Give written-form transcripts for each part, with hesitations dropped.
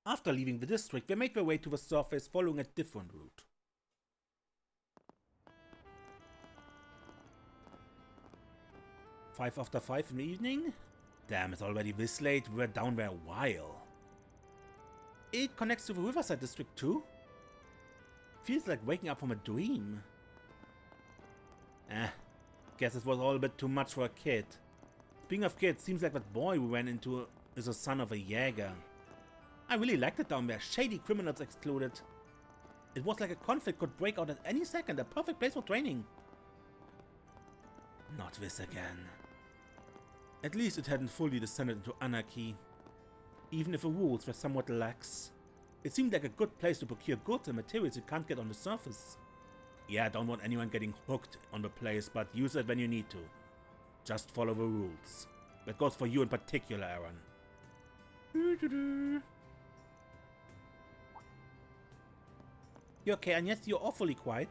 After leaving the district, they made their way to the surface following a different route. Five after 5 in the evening? Damn, it's already this late, we were down there a while. It connects to the Riverside District too? Feels like waking up from a dream. Guess it was all a bit too much for a kid. Speaking of kids, seems like that boy we ran into is the son of a Jäger. I really liked it down there, shady criminals excluded. It was like a conflict could break out at any second, a perfect place for training. Not this again. At least it hadn't fully descended into anarchy. Even if the rules were somewhat lax, it seemed like a good place to procure goods and materials you can't get on the surface. Yeah, I don't want anyone getting hooked on the place, but use it when you need to. Just follow the rules. That goes for you in particular, Aaron. You okay, Agnes? You're awfully quiet.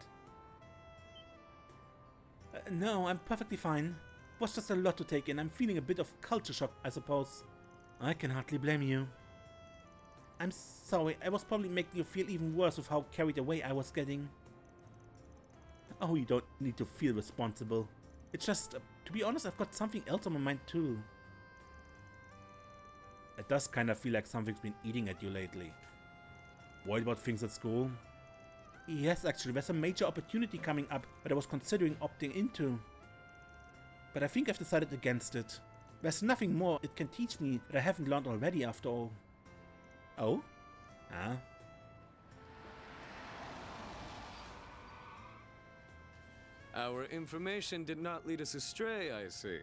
No, I'm perfectly fine. It was just a lot to take in. I'm feeling a bit of culture shock, I suppose. I can hardly blame you. I'm sorry, I was probably making you feel even worse with how carried away I was getting. Oh, you don't need to feel responsible. It's just, to be honest, I've got something else on my mind too. It does kind of feel like something's been eating at you lately. Worried about things at school? Yes, actually, there's a major opportunity coming up that I was considering opting into. But I think I've decided against it. There's nothing more it can teach me that I haven't learned already after all. Oh? Ah. Our information did not lead us astray, I see.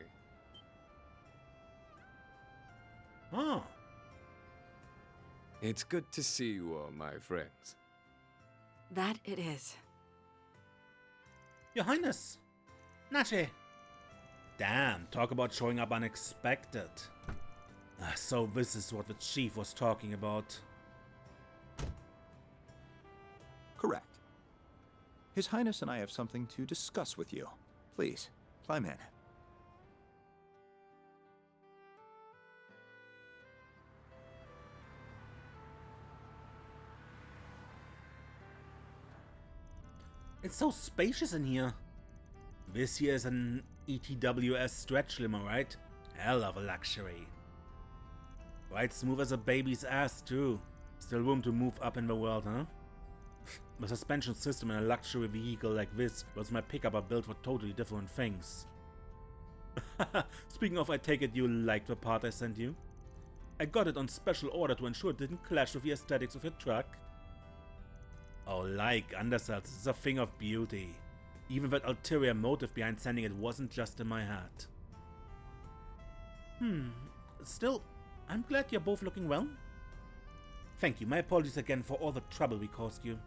Ah. It's good to see you all, my friends. That it is. Your Highness! Nache! Damn, talk about showing up unexpected. So this is what the chief was talking about. Correct. His Highness and I have something to discuss with you. Please, climb in. It's so spacious in here. This here is an ETWS stretch limo, right? Hell of a luxury. Right smooth as a baby's ass too. Still room to move up in the world, huh? The suspension system in a luxury vehicle like this versus my pickup are built for totally different things. Speaking of, I take it you liked the part I sent you? I got it on special order to ensure it didn't clash with the aesthetics of your truck. Oh, like undersells is a thing of beauty. Even that ulterior motive behind sending it wasn't just in my head. Still, I'm glad you're both looking well. Thank you, my apologies again for all the trouble we caused you.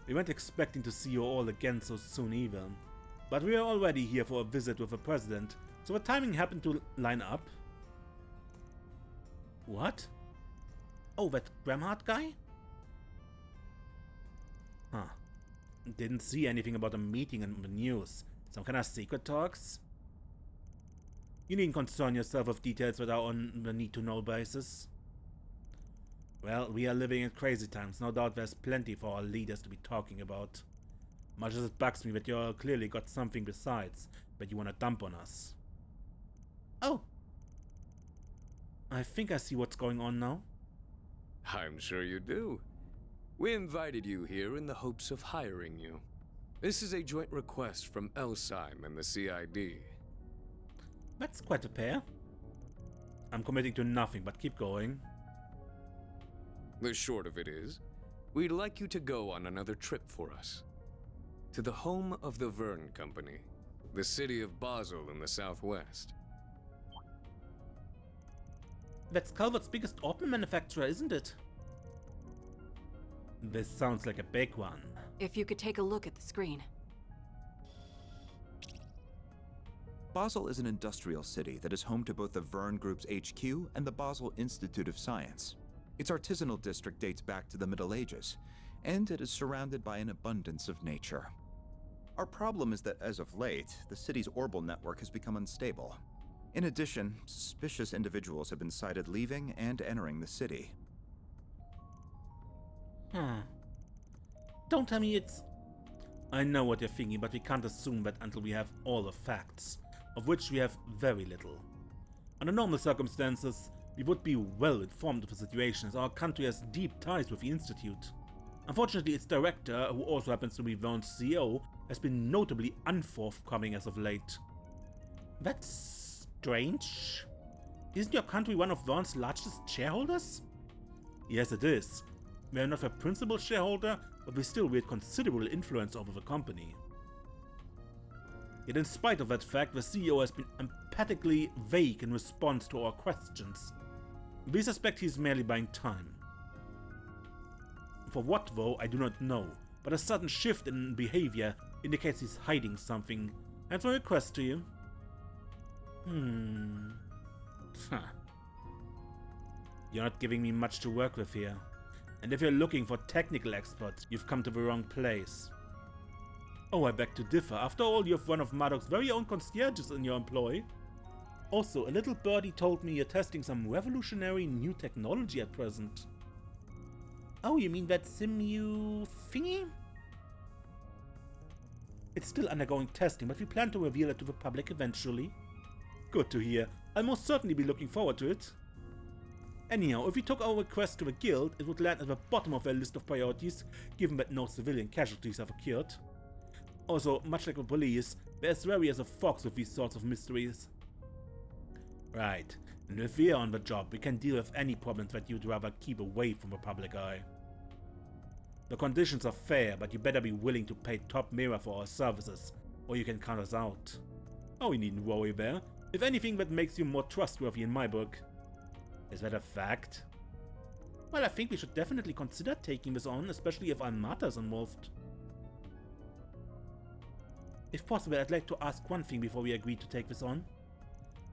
We weren't expecting to see you all again so soon either. But we are already here for a visit with the president, so the timing happened to line up. What? Oh, that Bramhart guy? Huh. Didn't see anything about a meeting in the news. Some kind of secret talks? You needn't concern yourself with details that are on the need-to-know basis. Well, we are living in crazy times. No doubt there's plenty for our leaders to be talking about. Much as it bugs me that you clearly got something besides that you want to dump on us. Oh! I think I see what's going on now. I'm sure you do. We invited you here in the hopes of hiring you. This is a joint request from Elsheim and the CID. That's quite a pair. I'm committing to nothing, but keep going. The short of it is, we'd like you to go on another trip for us. To the home of the Verne Company, the city of Basel in the southwest. That's Calvert's biggest orpiment manufacturer, isn't it? This sounds like a big one. If you could take a look at the screen. Basel is an industrial city that is home to both the Verne Group's HQ and the Basel Institute of Science. Its artisanal district dates back to the Middle Ages, and it is surrounded by an abundance of nature. Our problem is that as of late, the city's orbital network has become unstable. In addition, suspicious individuals have been sighted leaving and entering the city. Don't tell me it's... I know what you're thinking, but we can't assume that until we have all the facts, of which we have very little. Under normal circumstances, we would be well informed of the situation, as our country has deep ties with the Institute. Unfortunately, its director, who also happens to be Verne's CEO, has been notably unforthcoming as of late. That's strange. Isn't your country one of Verne's largest shareholders? Yes, it is. We are not a principal shareholder, but we still wield considerable influence over the company. Yet in spite of that fact, the CEO has been emphatically vague in response to our questions. We suspect he is merely buying time. For what, though, I do not know, but a sudden shift in behavior indicates he's hiding something. And my request to you. You're not giving me much to work with here. And if you're looking for technical experts, you've come to the wrong place. Oh, I beg to differ. After all, you have one of Marduk's very own concierges in your employ. Also, a little birdie told me you're testing some revolutionary new technology at present. Oh, you mean that simu thingy? It's still undergoing testing, but we plan to reveal it to the public eventually. Good to hear. I'll most certainly be looking forward to it. Anyhow, if we took our request to the guild, it would land at the bottom of their list of priorities, given that no civilian casualties have occurred. Also, much like the police, they're as wary as a fox with these sorts of mysteries. Right, and if we're on the job, we can deal with any problems that you'd rather keep away from the public eye. The conditions are fair, but you better be willing to pay top mirror for our services, or you can count us out. Oh, you needn't worry there. If anything, that makes you more trustworthy in my book. Is that a fact? Well, I think we should definitely consider taking this on, especially if Almata's involved. If possible, I'd like to ask one thing before we agree to take this on.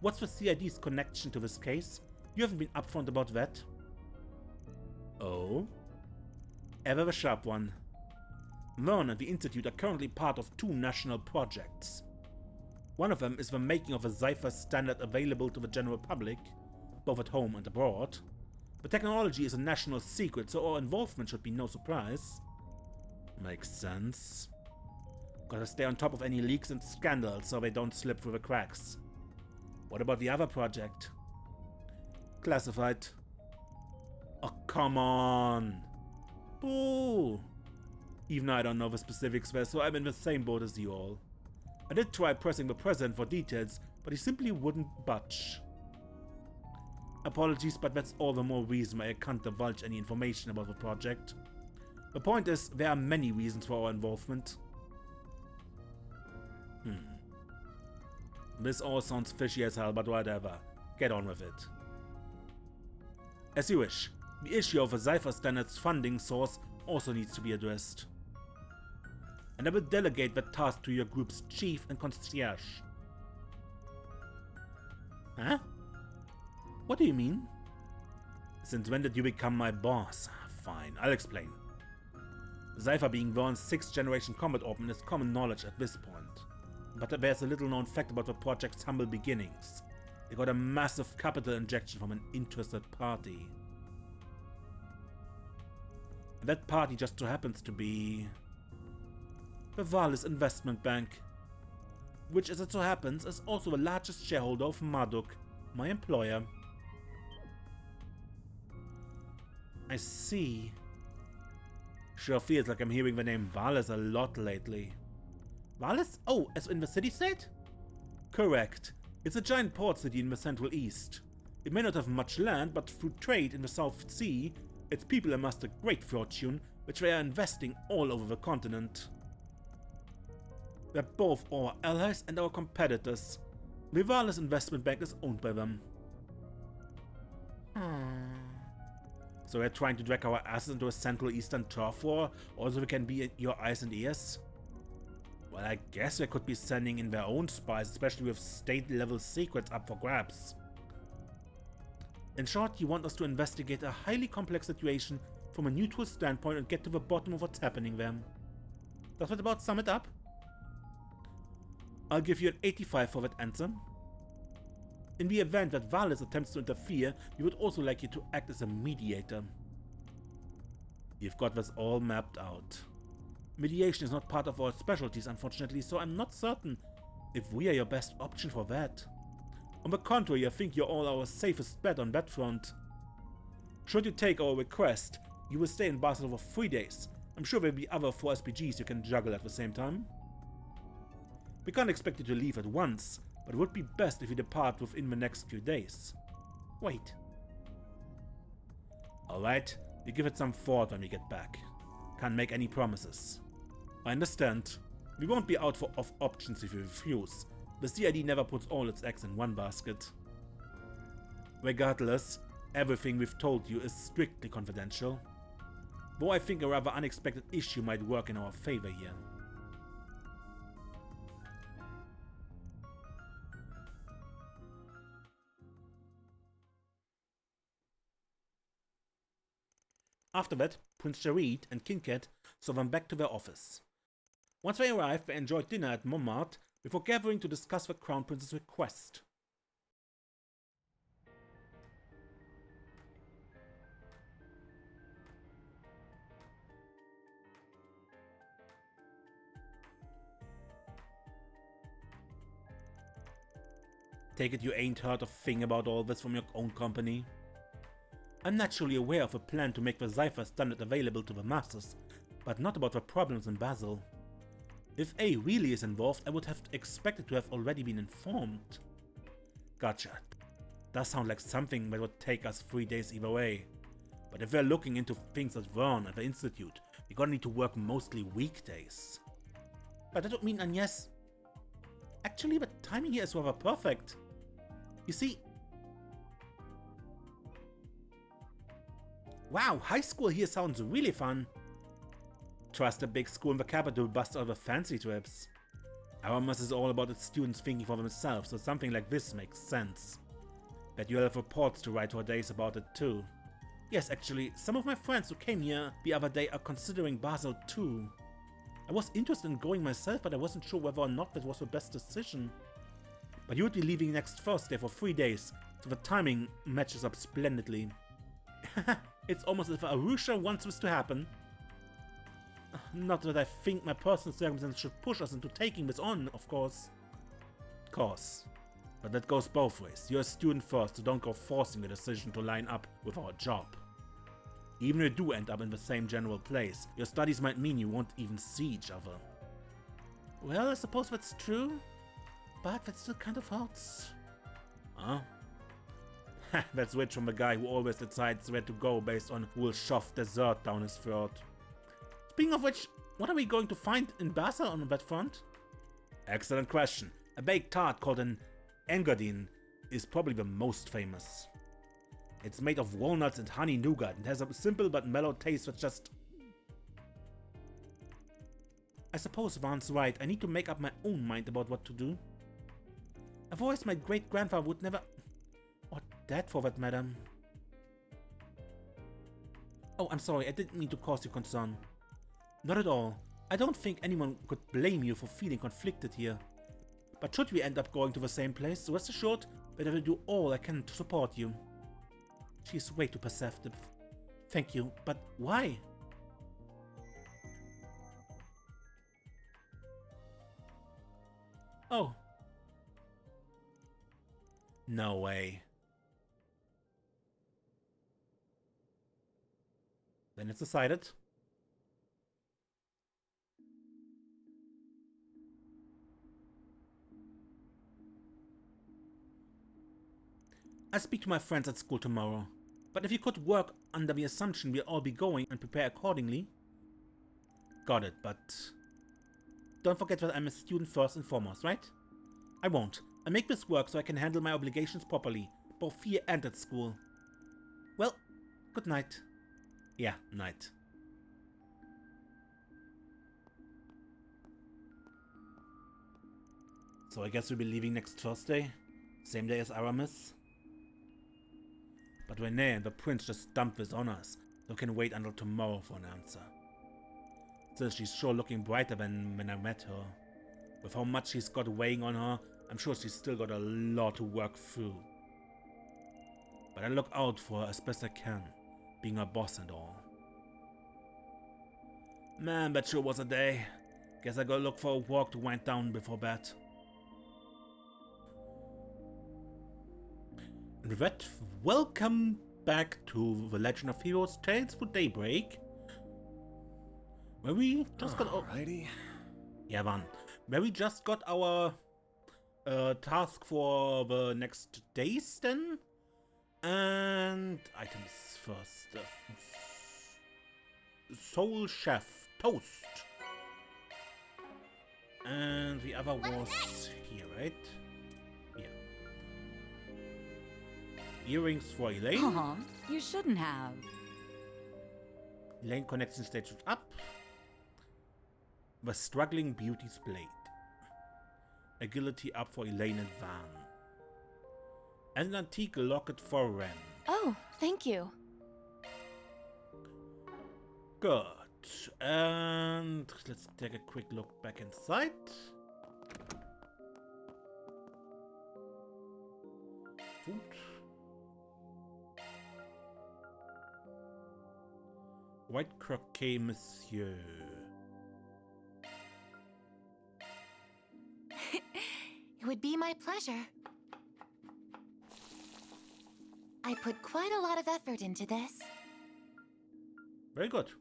What's the CID's connection to this case? You haven't been upfront about that. Oh? Ever a sharp one. Verne and the Institute are currently part of two national projects. One of them is the making of a Cypher standard available to the general public, both at home and abroad. The technology is a national secret, so our involvement should be no surprise. Makes sense. Gotta stay on top of any leaks and scandals so they don't slip through the cracks. What about the other project? Classified. Oh, come on! Boo! Even I don't know the specifics there, so I'm in the same boat as you all. I did try pressing the president for details, but he simply wouldn't budge. Apologies, but that's all the more reason why I can't divulge any information about the project. The point is, there are many reasons for our involvement. This all sounds fishy as hell, but whatever. Get on with it. As you wish. The issue of a Cypher Standards funding source also needs to be addressed. And I will delegate that task to your group's chief and concierge. Huh? What do you mean? Since when did you become my boss? Fine, I'll explain. Cypher being Verne's 6th generation combat orphan is common knowledge at this point. But there's a little known fact about the project's humble beginnings. They got a massive capital injection from an interested party. And that party just so happens to be the Valis Investment Bank, which as it so happens is also the largest shareholder of Marduk, my employer. I see. Sure feels like I'm hearing the name Valis a lot lately. Valis? Oh, as in the city-state? Correct. It's a giant port city in the Central East. It may not have much land, but through trade in the South Sea, its people amassed a great fortune, which they are investing all over the continent. They're both our allies and our competitors. The Valis Investment Bank is owned by them. So we're trying to drag our asses into a Central Eastern turf war, so we can be your eyes and ears? Well, I guess they could be sending in their own spies, especially with state-level secrets up for grabs. In short, you want us to investigate a highly complex situation from a neutral standpoint and get to the bottom of what's happening there. Does that about sum it up? I'll give you an 85 for that answer. In the event that Valis attempts to interfere, we would also like you to act as a mediator. You've got this all mapped out. Mediation is not part of our specialties, unfortunately, so I'm not certain if we are your best option for that. On the contrary, I think you're all our safest bet on that front. Should you take our request, you will stay in Basel for 3 days. I'm sure there'll be other 4 SPGs you can juggle at the same time. We can't expect you to leave at once, but it would be best if you depart within the next few days. Wait. Alright, we give it some thought when we get back. Can't make any promises. I understand. We won't be out of options if you refuse. The CID never puts all its eggs in one basket. Regardless, everything we've told you is strictly confidential. Though I think a rather unexpected issue might work in our favor here. After that, Prince Sheerid and Kincaid saw them back to their office. Once they arrived, they enjoyed dinner at Montmartre before gathering to discuss the Crown Prince's request. Take it you ain't heard a thing about all this from your own company? I'm naturally aware of a plan to make the Cypher standard available to the masses, but not about the problems in Basel. If A really is involved, I would have expected to have already been informed. Gotcha. Does sound like something that would take us 3 days either way. But if we're looking into things at Verne at the Institute, we're gonna need to work mostly weekdays. But that would mean Agnes... Actually, the timing here is rather perfect. You see... Wow, high school here sounds really fun. Trust a big school in the capital to bust all the fancy trips. Aramis is all about its students thinking for themselves, so something like this makes sense. Bet you'll have reports to write for days about it too. Yes, actually, some of my friends who came here the other day are considering Basel too. I was interested in going myself, but I wasn't sure whether or not that was the best decision. But you would be leaving next Thursday for 3 days, so the timing matches up splendidly. It's almost as if Arusha wants this to happen. Not that I think my personal circumstances should push us into taking this on, of course. But that goes both ways. You're a student first, so don't go forcing a decision to line up with our job. Even if you do end up in the same general place, your studies might mean you won't even see each other. Well, I suppose that's true, but that still kind of hurts. Huh? That's rich from the guy who always decides where to go based on who will shove dessert down his throat. Speaking of which, what are we going to find in Basel on that front? Excellent question. A baked tart called an engadine is probably the most famous. It's made of walnuts and honey nougat and has a simple but mellow taste that's just... I suppose Van's right. I need to make up my own mind about what to do. A voice my great-grandfather would never... Or dad for that matter. Oh, I'm sorry. I didn't mean to cause you concern. Not at all. I don't think anyone could blame you for feeling conflicted here. But should we end up going to the same place, rest assured that I will do all I can to support you. She's way too perceptive. Thank you, but why? Oh. No way. Then it's decided. I'll speak to my friends at school tomorrow. But if you could work under the assumption we'll all be going and prepare accordingly. Got it, but... Don't forget that I'm a student first and foremost, right? I won't. I'll make this work so I can handle my obligations properly, both here and at school. Well, good night. Yeah, night. So I guess we'll be leaving next Thursday? Same day as Aramis? But Renee and the prince just dumped this on us, so can wait until tomorrow for an answer. Still, she's sure looking brighter than when I met her. With how much she's got weighing on her, I'm sure she's still got a lot to work through. But I look out for her as best I can, being her boss and all. Man, that sure was a day. Guess I gotta look for a walk to wind down before bed. And with that, welcome back to The Legend of Heroes Tales for Daybreak. Where we just got Alrighty. Yeah, man. Where we just got our task for the next days then. And items first. Soul Chef Toast. And the other was here, right? Here. Earrings for Elaine. Aw, you shouldn't have. Elaine connection station up. The Struggling Beauty's Blade. Agility up for Elaine and Van. And an antique locket for Ren. Oh, thank you. Good. And let's take a quick look back inside. Food. White croquet, monsieur. It would be my pleasure. I put quite a lot of effort into this. Very good.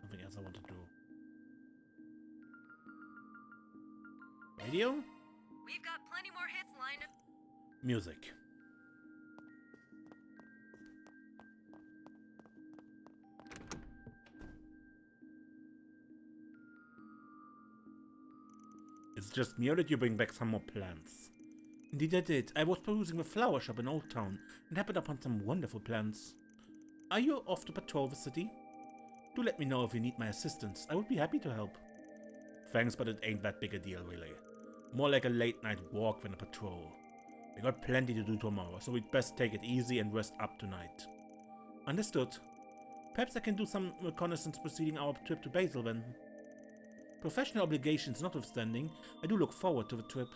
Something else I want to do. Radio? We've got plenty more hits lined up. Music. It's just me, or did you bring back some more plants? Indeed I did. I was perusing the flower shop in Old Town and happened upon some wonderful plants. Are you off to patrol the city? Do let me know if you need my assistance. I would be happy to help. Thanks, but it ain't that big a deal, really. More like a late night walk than a patrol. We got plenty to do tomorrow, so we'd best take it easy and rest up tonight. Understood. Perhaps I can do some reconnaissance preceding our trip to Basel then. Professional obligations notwithstanding, I do look forward to the trip.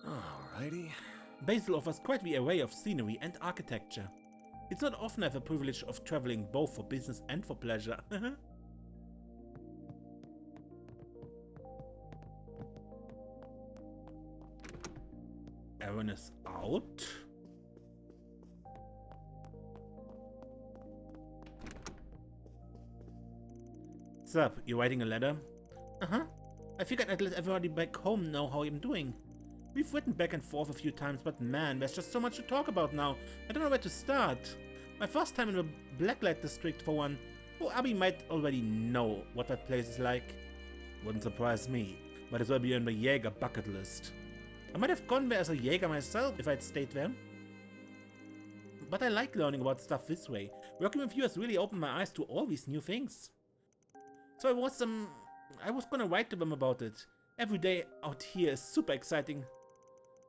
Alrighty. Basel offers quite the array of scenery and architecture. It's not often I have the privilege of traveling both for business and for pleasure. Aaron is out. What's up? You writing a letter? Uh-huh. I figured I'd let everybody back home know how I'm doing. We've written back and forth a few times, but man, there's just so much to talk about now. I don't know where to start. My first time in the Blacklight District, for one. Oh, Abby might already know what that place is like. Wouldn't surprise me. Might as well be on the Jäger bucket list. I might have gone there as a Jäger myself if I'd stayed there. But I like learning about stuff this way. Working with you has really opened my eyes to all these new things. So I was gonna write to them about it. Every day out here is super exciting.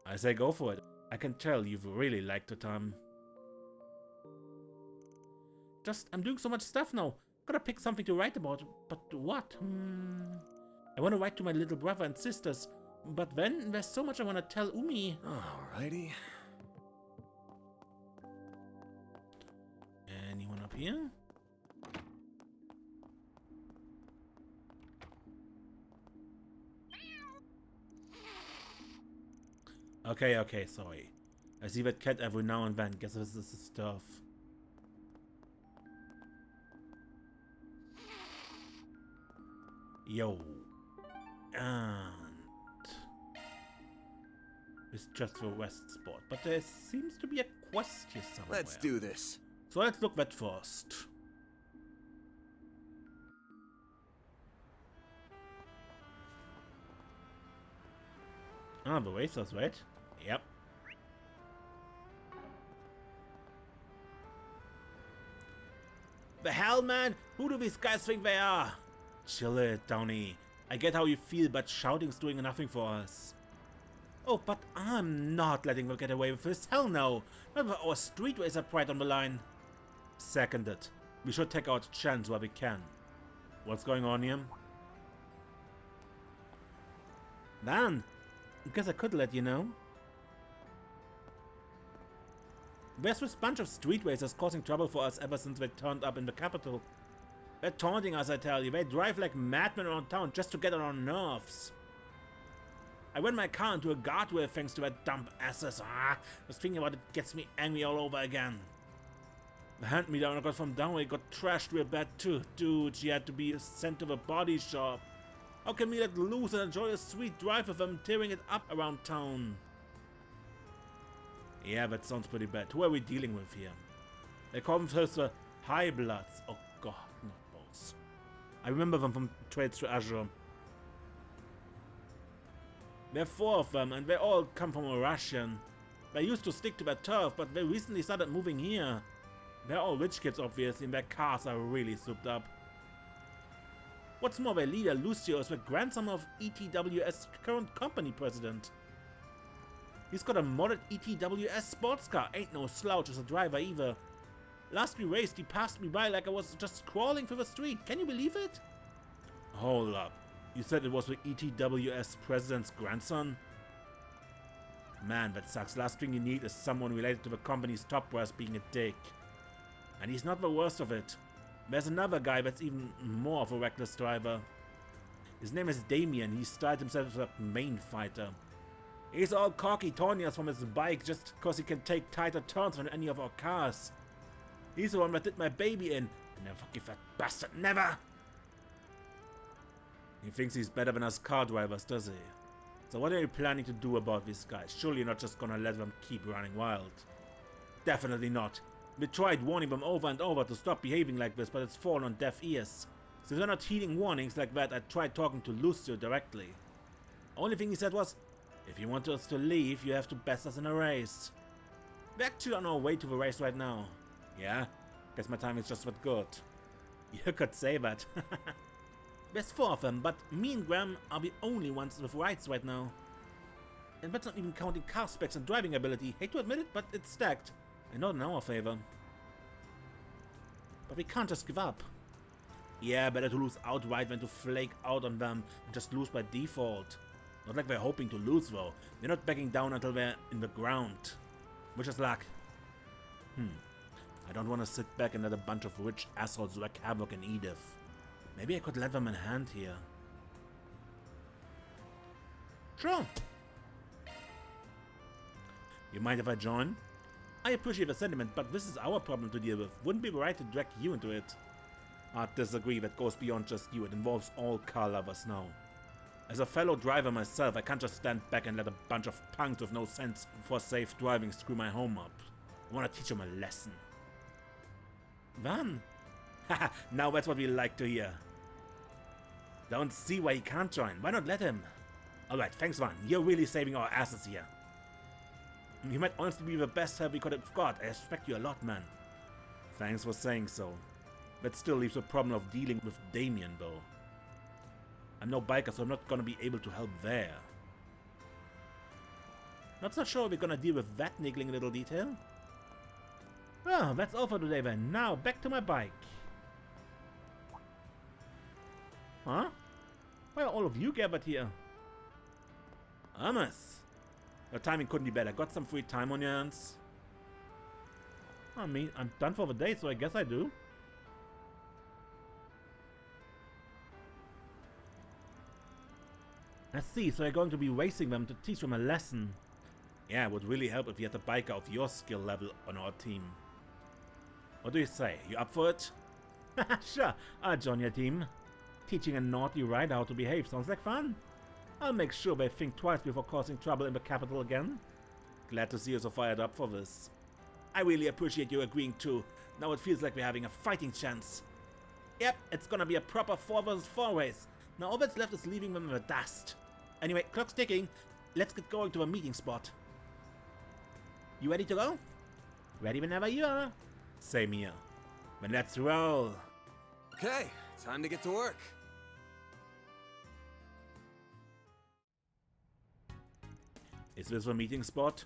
I say go for it. I can tell you've really liked the time. I'm doing so much stuff now. Gotta pick something to write about. But what? I wanna write to my little brother and sisters. But then there's so much I wanna tell Umi. Alrighty. Anyone up here? Okay, sorry. I see that cat every now and then. Guess this is the stuff. Yo. And it's just the west spot. But there seems to be a quest here somewhere. Let's do this. So let's look that first. Ah, the racers, right? Yep. The hell, man? Who do these guys think they are? Chill it, Downey. I get how you feel, but shouting's doing nothing for us. Oh, but I'm not letting them get away with this. Hell no. Not with our street racer pride on the line. Seconded. We should take our chance while we can. What's going on here? Van, guess I could let you know. Where's this bunch of street racers causing trouble for us ever since they turned up in the capital? They're taunting us, I tell you. They drive like madmen around town just to get on our nerves. I ran my car into a guardrail thanks to that dumb asses. Just thinking about it gets me angry all over again. The hand-me-down I got from Downway got trashed real bad too. Dude, she had to be sent to the body shop. How can we let loose and enjoy a sweet drive with them tearing it up around town? Yeah, that sounds pretty bad. Who are we dealing with here? They call themselves the High Bloods. Oh god, not those. I remember them from Trades to Azure. There are 4 of them, and they all come from a Russian. They used to stick to their turf, but they recently started moving here. They're all rich kids, obviously, and their cars are really souped up. What's more, their leader, Lucio, is the grandson of ETWS' current company president. He's got a modded ETWS sports car, ain't no slouch as a driver either. Last we raced, he passed me by like I was just crawling through the street. Can you believe it? Hold up. You said it was the ETWS president's grandson? Man, that sucks. Last thing you need is someone related to the company's top brass being a dick. And he's not the worst of it. There's another guy that's even more of a reckless driver. His name is Damien. He styled himself as a main fighter. He's all cocky, taunting us from his bike just cause he can take tighter turns than any of our cars. He's the one that did my baby in. Never forgive that bastard, never! He thinks he's better than us car drivers, does he? So what are you planning to do about these guys? Surely you're not just gonna let them keep running wild. Definitely not. We tried warning them over and over to stop behaving like this, but it's fallen on deaf ears. Since they're not heeding warnings like that, I tried talking to Lucio directly. Only thing he said was, if you want us to leave, you have to best us in a race. We're actually on our way to the race right now. Yeah? Guess my time is just that good. You could say that. There's 4 of them, but me and Graham are the only ones with rights right now. And that's not even counting car specs and driving ability. Hate to admit it, but it's stacked. And not in our favor. But we can't just give up. Yeah, better to lose outright than to flake out on them and just lose by default. Not like we're hoping to lose though. They're not backing down until they're in the ground. Which is luck. I don't want to sit back and let a bunch of rich assholes wreak havoc in Edith. Maybe I could lend them a hand here. Sure. You mind if I join? I appreciate the sentiment, but this is our problem to deal with. Wouldn't be right to drag you into it. I disagree, that goes beyond just you. It involves all car lovers now. As a fellow driver myself, I can't just stand back and let a bunch of punks with no sense for safe driving screw my home up. I want to teach them a lesson. Van? Haha, now that's what we like to hear. Don't see why he can't join. Why not let him? Alright, thanks Van. You're really saving our asses here. You might honestly be the best help we could have got. I respect you a lot, man. Thanks for saying so. That still leaves the problem of dealing with Damien, though. I'm no biker, so I'm not gonna be able to help there. Not so sure we're gonna deal with that niggling little detail. Well, that's all for today then. Now, back to my bike. Huh? Why are all of you gathered here? Amos! Your timing couldn't be better. Got some free time on your hands? I mean, I'm done for the day, so I guess I do. I see, so you're going to be racing them to teach them a lesson. Yeah, it would really help if we had a biker of your skill level on our team. What do you say? You up for it? Sure, I'll join your team. Teaching a naughty rider how to behave sounds like fun. I'll make sure they think twice before causing trouble in the capital again. Glad to see you so fired up for this. I really appreciate you agreeing too. Now it feels like we're having a fighting chance. Yep, it's gonna be a proper 4 vs 4 race. Now all that's left is leaving them in the dust. Anyway, clock's ticking. Let's get going to a meeting spot. You ready to go? Ready whenever you are. Same here. Then let's roll. Okay, time to get to work. Is this the meeting spot?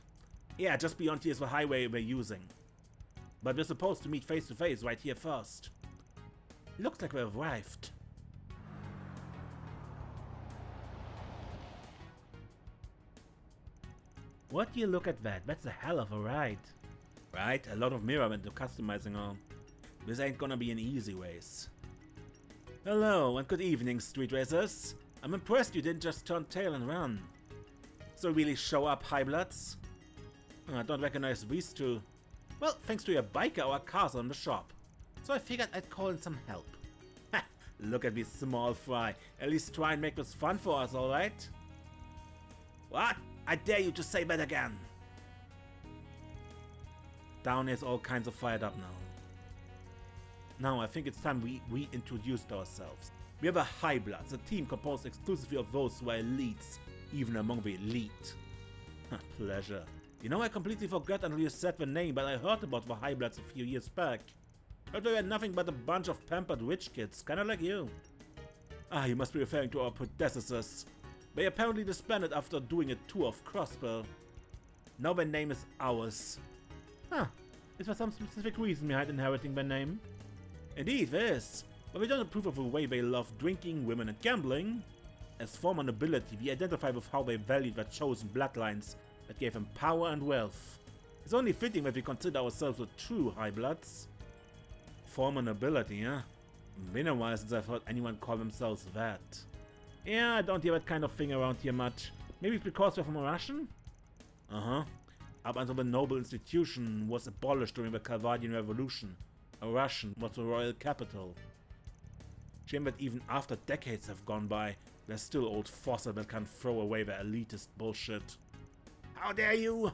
Yeah, just beyond here's the highway we're using. But we're supposed to meet face to face right here first. Looks like we've arrived. What do you look at that? That's a hell of a ride. Right, a lot of mirror into customizing all. This ain't gonna be an easy race. Hello and good evening, street racers. I'm impressed you didn't just turn tail and run. So really show up, Highbloods? I don't recognize these two. Well, thanks to your biker, our cars are in the shop. So I figured I'd call in some help. Ha! Look at this small fry. At least try and make this fun for us, alright? What? I dare you to say that again! Down is all kinds of fired up now. Now I think it's time we introduced ourselves. We have a Highbloods, a team composed exclusively of those who are elites, even among the elite. Pleasure. You know, I completely forgot until you said the name, but I heard about the Highbloods a few years back. But they were nothing but a bunch of pampered rich kids, kinda like you. You must be referring to our predecessors. They apparently disbanded after doing a tour of Crossbow. Now their name is ours. Is there some specific reason behind inheriting their name? Indeed, there is. But we don't approve of the way they love drinking, women and gambling. As former nobility, we identify with how they valued their chosen bloodlines that gave them power and wealth. It's only fitting that we consider ourselves the true Highbloods. Former nobility, huh? Been a while since I've heard anyone call themselves that. Yeah, I don't hear that kind of thing around here much. Maybe it's because we're from a Russian? Up until the noble institution was abolished during the Calvadian Revolution, a Russian was the royal capital. Shame that even after decades have gone by, there's still old fossils that can't throw away their elitist bullshit. How dare you!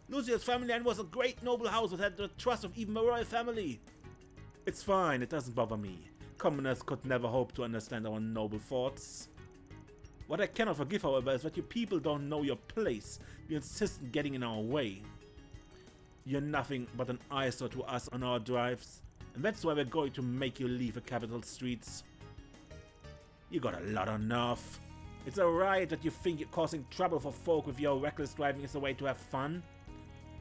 Lucius' family line was a great noble house that had the trust of even the royal family. It's fine, it doesn't bother me. Commoners could never hope to understand our noble thoughts. What I cannot forgive, however, is that you people don't know your place. You insist on getting in our way. You're nothing but an eyesore to us on our drives, and that's why we're going to make you leave the capital streets. You got a lot of nerve. It's alright that you think you're causing trouble for folk with your reckless driving is a way to have fun.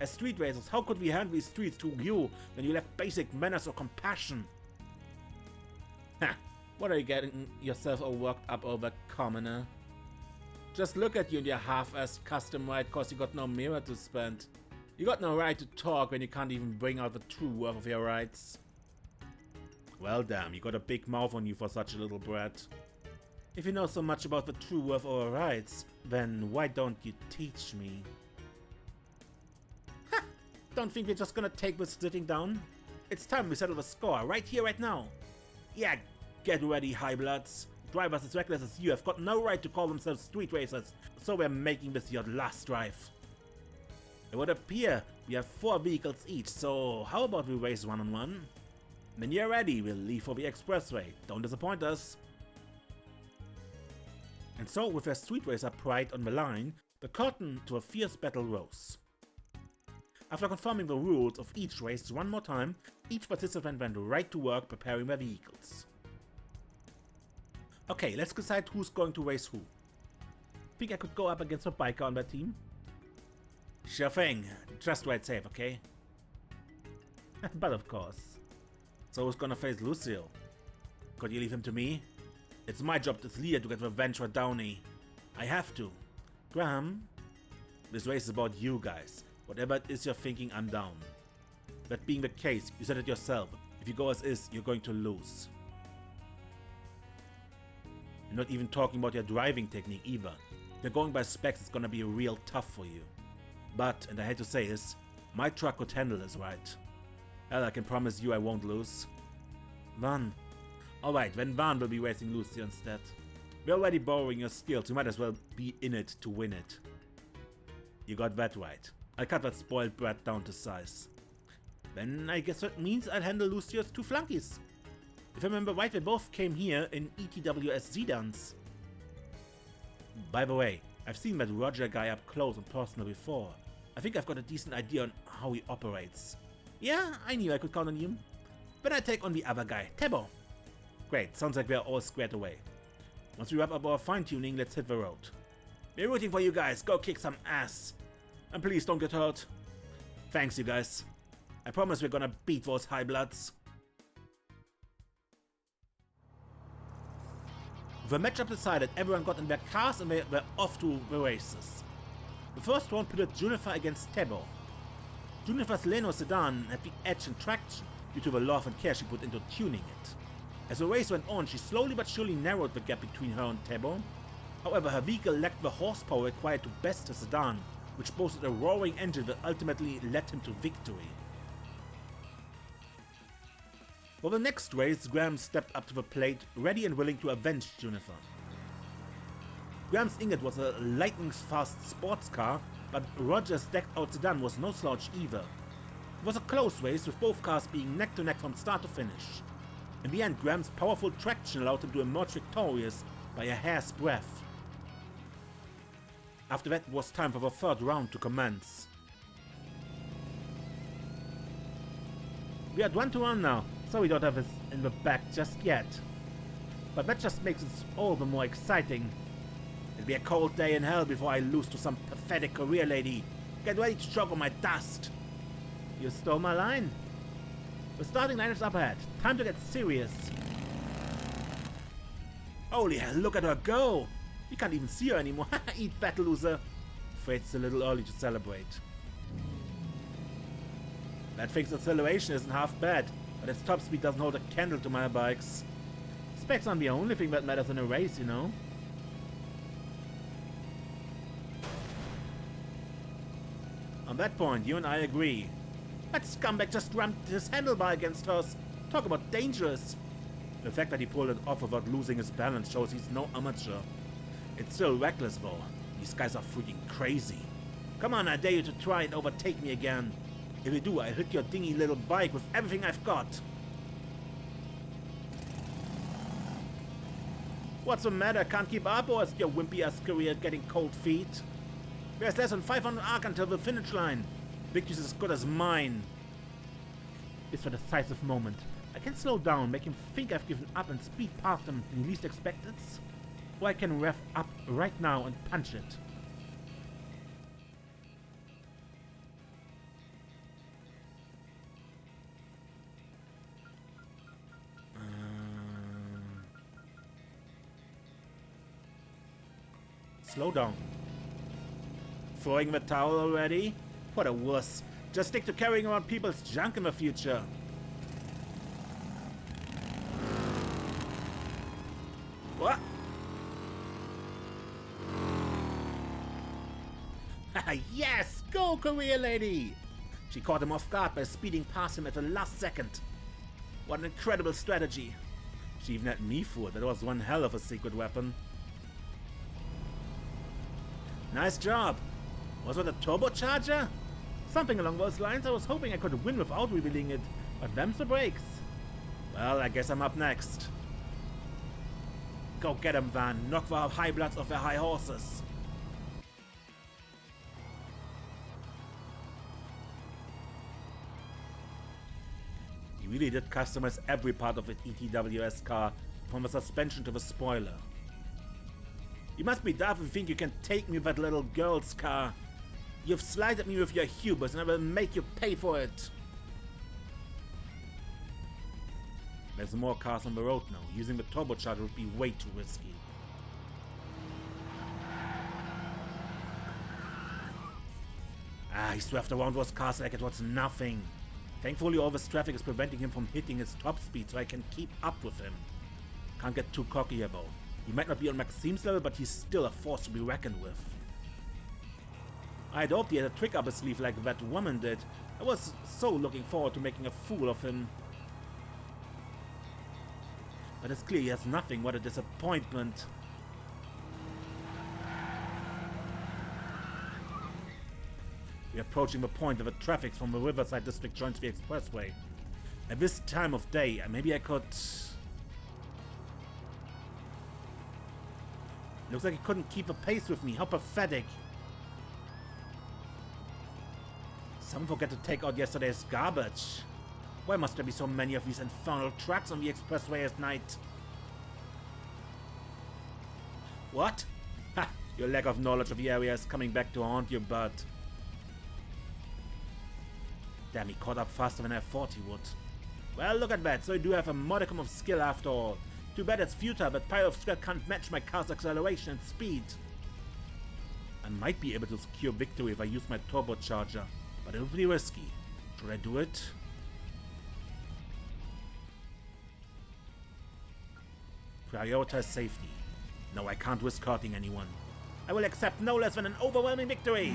As street racers, how could we hand these streets to you when you lack basic manners or compassion? What are you getting yourself all worked up over, commoner? Just look at you in your half-assed custom ride cause you got no mirror to spend. You got no right to talk when you can't even bring out the true worth of your rights. Well damn, you got a big mouth on you for such a little brat. If you know so much about the true worth of our rights, then why don't you teach me? Don't think we're just gonna take this sitting down? It's time we settle the score, right here, right now. Yeah, get ready, Highbloods. Drivers as reckless as you have got no right to call themselves street racers, so we're making this your last drive. It would appear we have 4 vehicles each, so how about we race one-on-one? When you're ready, we'll leave for the expressway. Don't disappoint us. And so, with their street racer pride on the line, the curtain to a fierce battle rose. After confirming the rules of each race one more time, each participant went right to work preparing their vehicles. Okay, let's decide who's going to race who. Think I could go up against a biker on that team? Sure thing, just ride safe, okay? But of course. So who's gonna face Lucio? Could you leave him to me? It's my job as leader to get revenge for Downey. I have to. Graham? This race is about you guys. Whatever it is you're thinking, I'm down. That being the case, you said it yourself. If you go as is, you're going to lose. I'm not even talking about your driving technique either. If you're going by specs, it's gonna be real tough for you. But, and I hate to say this, my truck could handle this, right? Hell, I can promise you I won't lose. Verne. Alright, then Verne will be racing Lucio instead. We're already borrowing your skills, you might as well be in it to win it. You got that right. I cut that spoiled brat down to size. Then I guess that means I'll handle Lucio's 2 flunkies. If I remember right, they both came here in ETWS Zedans. By the way, I've seen that Roger guy up close and personal before. I think I've got a decent idea on how he operates. Yeah, I knew I could count on you. But I take on the other guy, Tebo. Great, sounds like we're all squared away. Once we wrap up our fine-tuning, let's hit the road. We're rooting for you guys, go kick some ass. And please don't get hurt. Thanks, you guys. I promise we're gonna beat those Highbloods. The matchup decided, everyone got in their cars and they were off to the races. The first round pitted Junifer against Tebo. Junifer's Leno sedan had the edge in traction due to the love and care she put into tuning it. As the race went on, she slowly but surely narrowed the gap between her and Tebo. However, her vehicle lacked the horsepower required to best her sedan, which boasted a roaring engine that ultimately led him to victory. For the next race, Graham stepped up to the plate, ready and willing to avenge Junifer. Graham's Ingot was a lightning-fast sports car, but Roger's decked-out sedan was no slouch either. It was a close race, with both cars being neck-to-neck from start to finish. In the end, Graham's powerful traction allowed him to emerge victorious by a hair's breadth. After that, it was time for the third round to commence. We had 1 to 1 now, so we don't have this in the back just yet. But that just makes it all the more exciting. It'll be a cold day in hell before I lose to some pathetic career lady. Get ready to choke on my dust. You stole my line. The starting line is up ahead. Time to get serious. Holy hell, look at her go! You can't even see her anymore. Eat that, loser. Afraid it's a little early to celebrate. That thing's acceleration isn't half bad, but its top speed doesn't hold a candle to my bikes. Specs aren't the only thing that matters in a race, you know. On that point, you and I agree. That scumbag just rammed his handlebar against hers. Talk about dangerous. The fact that he pulled it off without losing his balance shows he's no amateur. It's still reckless though. These guys are freaking crazy. Come on, I dare you to try and overtake me again. If you do, I'll hit your dingy little bike with everything I've got. What's the matter? Can't keep up, or is your wimpy-ass career getting cold feet? There's less than 500 arc until the finish line. Victory's as good as mine. It's a decisive moment. I can slow down, make him think I've given up and speed past him when he least expects it. Or I can rev up right now and punch it. Slow down. Throwing the towel already? What a wuss. Just stick to carrying around people's junk in the future. What? Yes! Go, career lady! She caught him off guard by speeding past him at the last second. What an incredible strategy. She even had me fooled. That was one hell of a secret weapon. Nice job. Was it a turbocharger? Something along those lines. I was hoping I could win without revealing it, but them's the breaks. Well, I guess I'm up next. Go get 'em, Van. Knock the high bloods off their high horses. He really did customize every part of the ETWS car, from the suspension to the spoiler. You must be daft if you think you can take me with that little girl's car. You've slighted me with your hubris and I will make you pay for it. There's more cars on the road now. Using the turbocharger would be way too risky. He swerved around those cars like it was nothing. Thankfully all this traffic is preventing him from hitting his top speed so I can keep up with him. Can't get too cocky here though. He might not be on Maxim's level, but he's still a force to be reckoned with. I'd hoped he had a trick up his sleeve like that woman did. I was so looking forward to making a fool of him. But it's clear he has nothing. What a disappointment. We're approaching the point where the traffic from the Riverside District joins the expressway. At this time of day, maybe I could... Looks like he couldn't keep a pace with me. How pathetic. Someone forgot to take out yesterday's garbage. Why must there be so many of these infernal trucks on the expressway at night? What? Ha! Your lack of knowledge of the area is coming back to haunt you, bud. Damn, he caught up faster than I thought he would. Well, look at that. So you do have a modicum of skill after all. Too bad it's futile, but pile of scrap can't match my car's acceleration and speed. I might be able to secure victory if I use my turbocharger. but it would be risky. Should I do it? Prioritize safety. No, I can't risk hurting anyone. I will accept no less than an overwhelming victory!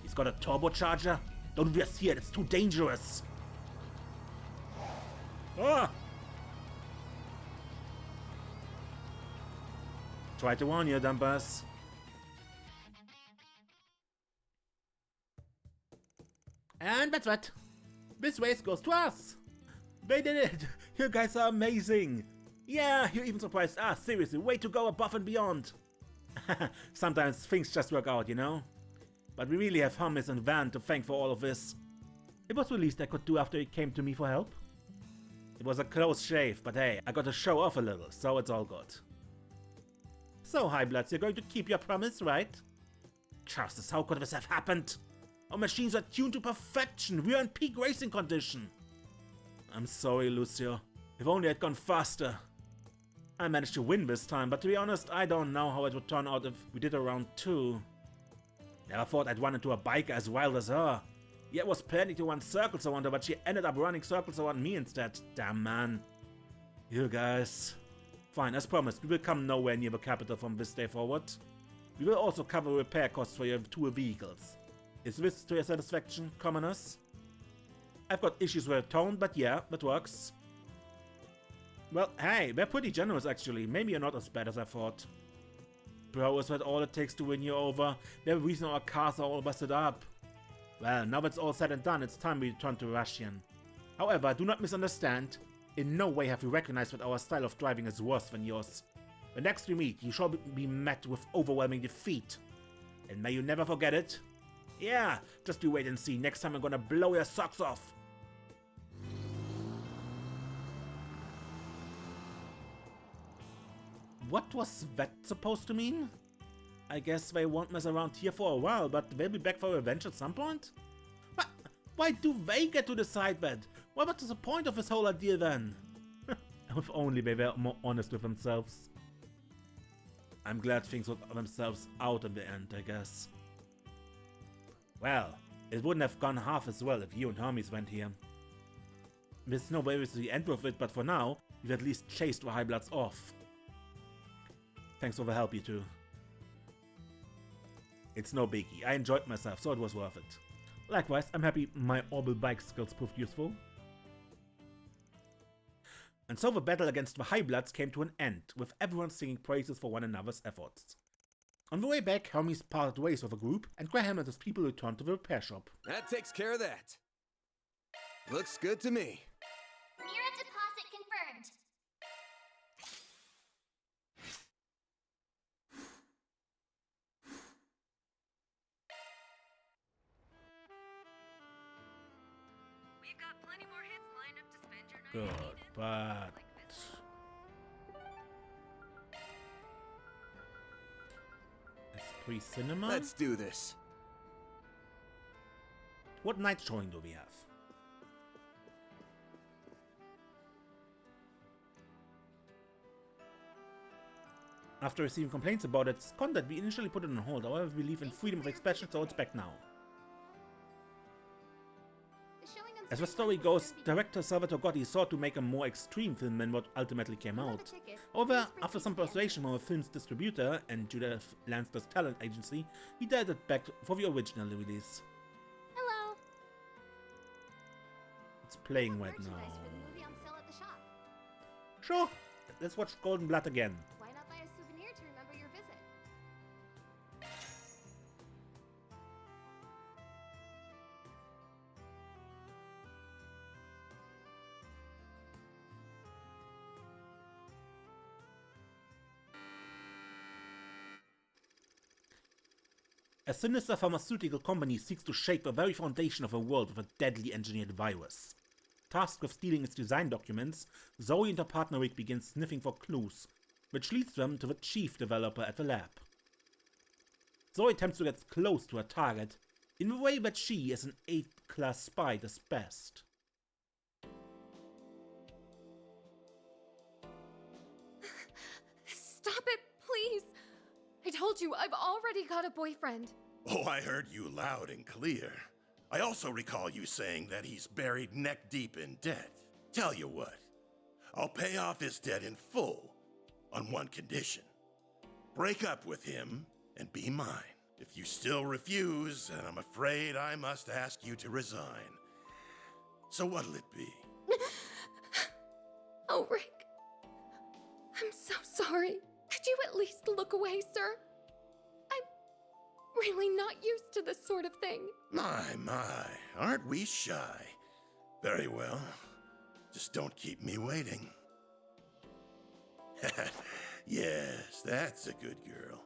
He's got a turbocharger? Don't risk here, it's too dangerous! Ah! Try to warn you, dumpers. And that's what. This race goes to us. They did it. You guys are amazing. Yeah, you even surprised us. Seriously, way to go above and beyond. Sometimes things just work out, you know? But we really have Hummus and Van to thank for all of this. It was the least I could do after he came to me for help. It was a close shave, but hey, I got to show off a little, so it's all good. So, Highbloods, you're going to keep your promise, right? Justice, how could this have happened? Our machines are tuned to perfection. We are in peak racing condition. I'm sorry, Lucio. If only I'd gone faster. I managed to win this time, but to be honest, I don't know how it would turn out if we did a round 2. Never thought I'd run into a biker as wild as her. Yeah, was planning to run circles around her, but she ended up running circles around me instead. Damn, man. You guys. Fine, as promised, we will come nowhere near the capital from this day forward. We will also cover repair costs for your 2 vehicles. Is this to your satisfaction, commoners? I've got issues with tone, but yeah, that works. Well, hey, we're pretty generous actually. Maybe you're not as bad as I thought. Bro, is that all it takes to win you over? They're the reason our cars are all busted up. Well, now that's all said and done, it's time we return to Russian. However, do not misunderstand. In no way have we recognized that our style of driving is worse than yours. The next we meet, you shall be met with overwhelming defeat. And may you never forget it. Yeah, just you wait and see. Next time I'm gonna blow your socks off. What was that supposed to mean? I guess they won't mess around here for a while, but they'll be back for revenge at some point? But why do they get to decide that? What was the point of this whole idea then? If only they were more honest with themselves. I'm glad things worked themselves out in the end, I guess. Well, it wouldn't have gone half as well if you and Hermes went here. There's no way to the end of it, but for now, we've at least chased the Highbloods off. Thanks for the help, you two. It's no biggie. I enjoyed myself, so it was worth it. Likewise, I'm happy my orbital bike skills proved useful. And so the battle against the Highbloods came to an end, with everyone singing praises for one another's efforts. On the way back, Hermes parted ways with a group, and Graham and his people returned to the repair shop. That takes care of that. Looks good to me. Mira deposit confirmed. We've got plenty more hits lined up to spend your night. Good, but... Esprit Cinema? Let's do this. What night showing do we have? After receiving complaints about its content, we initially put it on hold. However, we believe in freedom of expression, so it's back now. As the story goes, director Salvatore Gotti sought to make a more extreme film than what ultimately came out. However, after some persuasion from the film's distributor and Judith Lanster's talent agency, he dialed it back for the original release. Hello. It's playing right now. Sure, let's watch Golden Blood again. Why not buy a souvenir to remember your visit? A sinister pharmaceutical company seeks to shake the very foundation of a world with a deadly engineered virus. Tasked with stealing its design documents, Zoe and her partner Rick begin sniffing for clues, which leads them to the chief developer at the lab. Zoe attempts to get close to her target, in the way that she, as an 8th class spy, does best. Stop it, please! I told you, I've already got a boyfriend. Oh, I heard you loud and clear. I also recall you saying that he's buried neck deep in debt. Tell you what, I'll pay off his debt in full on one condition. Break up with him and be mine. If you still refuse, then I'm afraid I must ask you to resign. So what'll it be? Oh, Rick. I'm so sorry. Could you at least look away, sir? I'm really not used to this sort of thing. My, aren't we shy? Very well. Just don't keep me waiting. Yes, that's a good girl.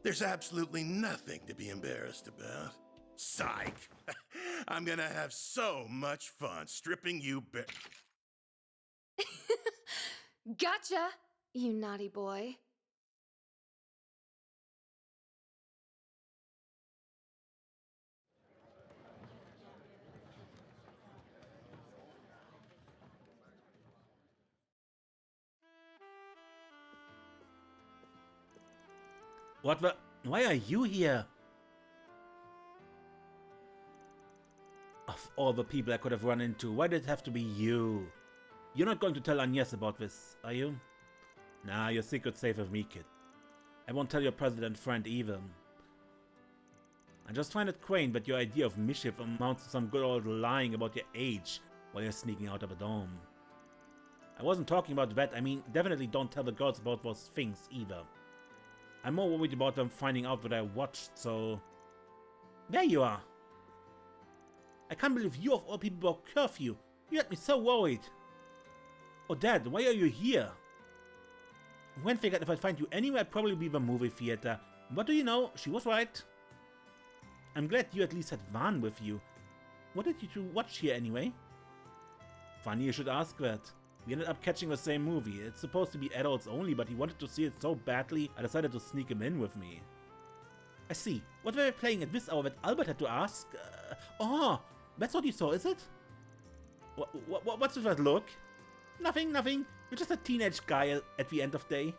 There's absolutely nothing to be embarrassed about. Psych! I'm gonna have so much fun stripping you bare. Gotcha, you naughty boy. What the? Why are you here? Of all the people I could have run into, why did it have to be you? You're not going to tell Agnes about this, are you? Nah, your secret's safe with me, kid. I won't tell your president friend either. I just find it quaint that your idea of mischief amounts to some good old lying about your age while you're sneaking out of a dome. I wasn't talking about that, I mean, definitely don't tell the girls about those things either. I'm more worried about them finding out what I watched, so... There you are! I can't believe you of all people broke curfew. You had me so worried. Oh, Dad, why are you here? Gwen figured if I'd find you anywhere, I'd probably be the movie theater. What do you know? She was right. I'm glad you at least had Verne with you. What did you two watch here anyway? Funny you should ask that. We ended up catching the same movie. It's supposed to be adults only, but he wanted to see it so badly, I decided to sneak him in with me. I see. What were we playing at this hour that Albert had to ask? Oh, that's what you saw, is it? What's with that look? Nothing. You're just a teenage guy at the end of day.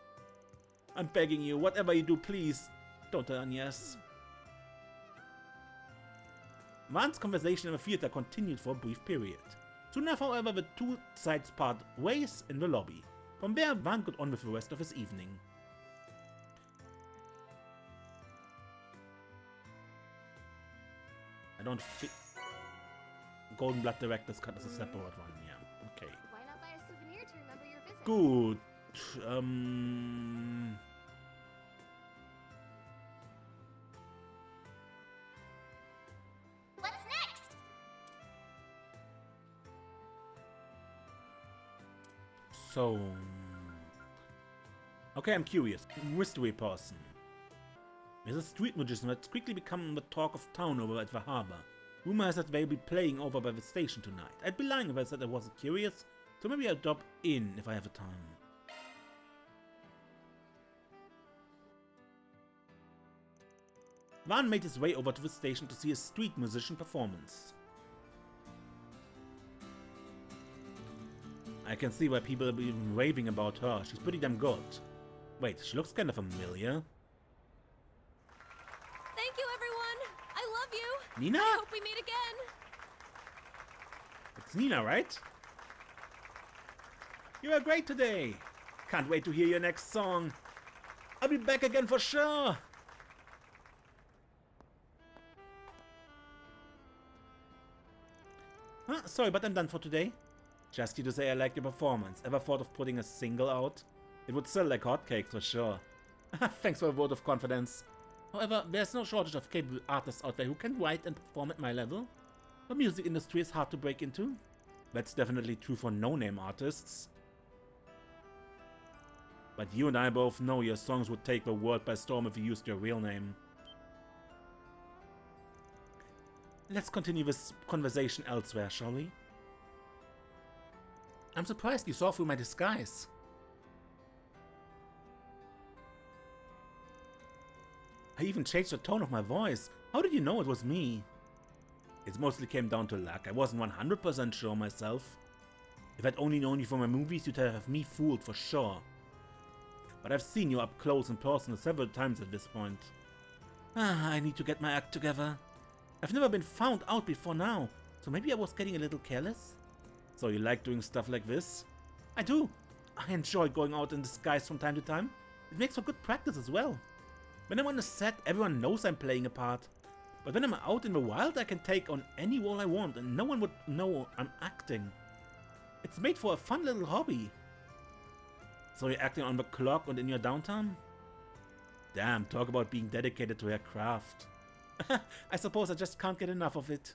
I'm begging you, whatever you do, please, don't tell Agnes. Van's conversation in the theater continued for a brief period. Soon enough, however, the two sides part ways in the lobby. From there, Van got on with the rest of his evening. I don't think... Golden Blood Director's Cut is a separate one, yeah. Okay. Why not buy a souvenir to remember your visit? Good. What's next? So... Okay, I'm curious. Mystery person. There's a street magician that's quickly become the talk of town over at the harbor. Rumor has that they'll be playing over by the station tonight. I'd be lying if I said I wasn't curious, so maybe I'll drop in if I have the time. Van made his way over to the station to see a street musician performance. I can see why people have been raving about her. She's pretty damn good. Wait, she looks kind of familiar. Thank you, everyone! I love you! Nina? I hope we meet again! It's Nina, right? You are great today. Can't wait to hear your next song. I'll be back again for sure. Huh? Sorry, but I'm done for today. Just you to say I liked your performance. Ever thought of putting a single out? It would sell like hotcakes for sure. Thanks for a vote of confidence. However, there's no shortage of capable artists out there who can write and perform at my level. The music industry is hard to break into. That's definitely true for no-name artists. But you and I both know your songs would take the world by storm if you used your real name. Let's continue this conversation elsewhere, shall we? I'm surprised you saw through my disguise. I even changed the tone of my voice. How did you know it was me? It mostly came down to luck. I wasn't 100% sure myself. If I'd only known you from my movies, you'd have me fooled for sure. but I've seen you up close and personal several times at this point. I need to get my act together. I've never been found out before now, so maybe I was getting a little careless? So you like doing stuff like this? I do. I enjoy going out in disguise from time to time. It makes for good practice as well. When I'm on a set, everyone knows I'm playing a part. But when I'm out in the wild, I can take on any role I want and no one would know I'm acting. It's made for a fun little hobby. So you're acting on the clock and in your downtime? Damn, talk about being dedicated to your craft. I suppose I just can't get enough of it.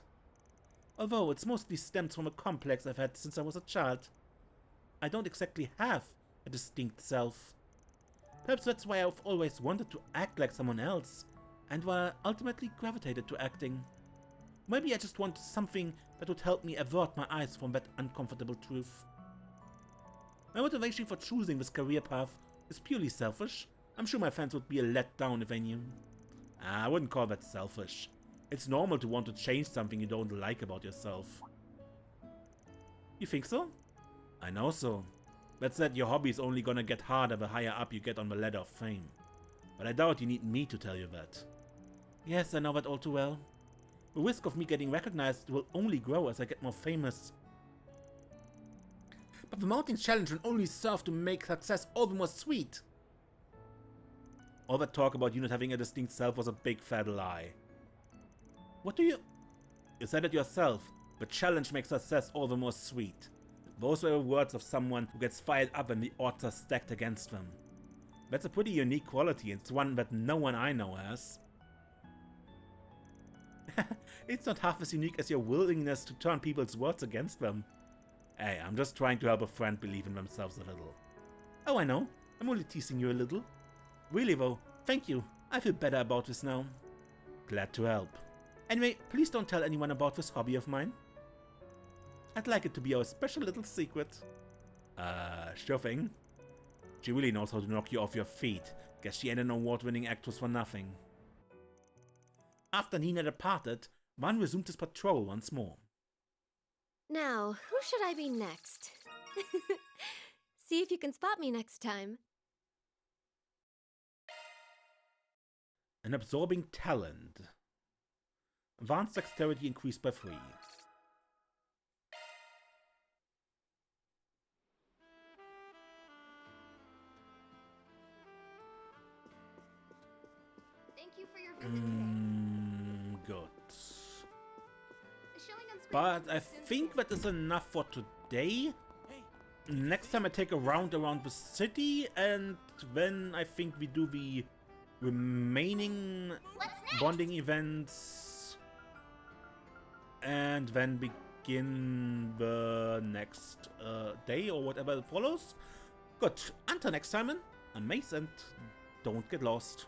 Although it's mostly stems from a complex I've had since I was a child. I don't exactly have a distinct self. Perhaps that's why I've always wanted to act like someone else, and why I ultimately gravitated to acting. Maybe I just want something that would help me avert my eyes from that uncomfortable truth. My motivation for choosing this career path is purely selfish. I'm sure my fans would be let down if I knew. I wouldn't call that selfish. It's normal to want to change something you don't like about yourself. You think so? I know so. That said, your hobby is only gonna get harder the higher up you get on the ladder of fame. But I doubt you need me to tell you that. Yes, I know that all too well. The risk of me getting recognized will only grow as I get more famous. But the mounting challenge will only serve to make success all the more sweet. All that talk about you not having a distinct self was a big fat lie. What do you... You said it yourself. The challenge makes success all the more sweet. Those were the words of someone who gets fired up when the odds are stacked against them. That's a pretty unique quality, and it's one that no one I know has. It's not half as unique as your willingness to turn people's words against them. Hey, I'm just trying to help a friend believe in themselves a little. Oh, I know. I'm only teasing you a little. Really though, thank you. I feel better about this now. Glad to help. Anyway, please don't tell anyone about this hobby of mine. I'd like it to be our special little secret. Sure thing. She really knows how to knock you off your feet. Guess she ain't an award-winning actress for nothing. After Nina departed, Van resumed his patrol once more. Now, who should I be next? See if you can spot me next time. An absorbing talent. Van's dexterity increased by 3. Thank you for your visit today. Good. Showing on screen But I soon. think that is enough for today. Next time I take a round around the city, and then I think we do the remaining bonding events, and then begin the next day or whatever follows. Good. Until next time, I'm Mace, and don't get lost.